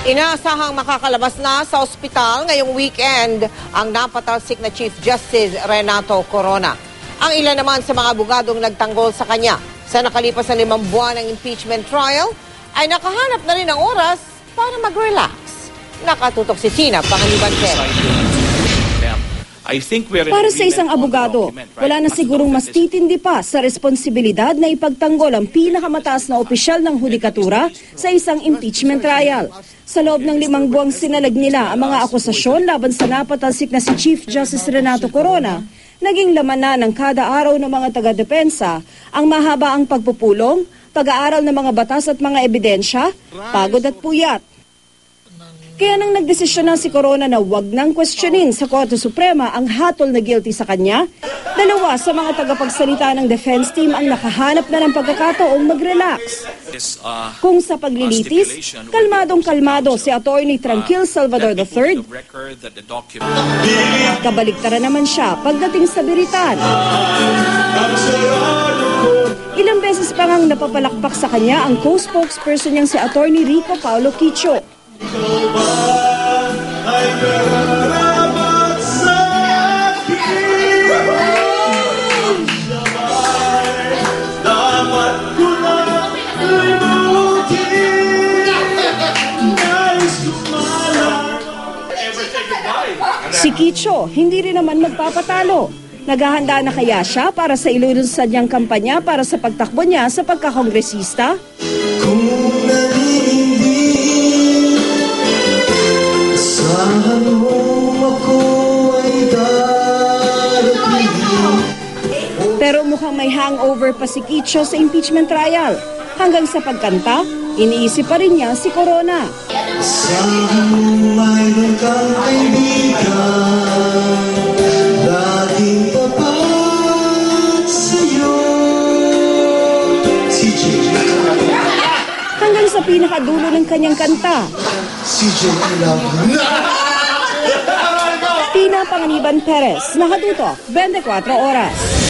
Inaasahang makakalabas na sa ospital ngayong weekend ang napatalsik na Chief Justice Renato Corona. Ang ilan naman sa mga abogadong nagtanggol sa kanya sa nakalipas na 5 buwan ng impeachment trial ay nakahanap na rin ng oras para mag-relax. Nakatutok si Tina Panganiban. Para sa isang abogado, wala na sigurong mas titindi pa sa responsibilidad na ipagtanggol ang pinakamataas na opisyal ng hudikatura sa isang impeachment trial. Sa loob ng 5 buwang sinalag nila ang mga akusasyon laban sa napatalsik na si Chief Justice Renato Corona, naging laman na ng kada araw ng mga taga-depensa ang mahabaang pagpupulong, pag-aaral ng mga batas at mga ebidensya, pagod at puyat. Kaya nang nagdesisyon na si Corona na wag nang questionin sa Korte Suprema ang hatol na guilty sa kanya, 2 sa mga tagapagsalita ng defense team ang nakahanap na ng pagkakataong mag-relax. Kung sa paglilitis, kalmadong-kalmado si Attorney Tranquil Salvador III, kabaligtaran naman siya pagdating sa biritan. Ilang beses pa ngang napapalakpak sa kanya ang co-spokesperson niyang si Attorney Rico Paulo Quicho. Si Quicho, hindi rin naman magpapatalo. Naghahanda na kaya siya para sa ilulunsad niyang kampanya para sa pagtakbo niya sa pagkakongresista? Pero mukhang may hangover pa si Quicho sa impeachment trial. Hanggang sa pagkanta, iniisip pa rin niya si Corona. Hanggang sa pinakadulo ng kanyang kanta. Tina Panganiban Perez, nakatutok, 24 oras.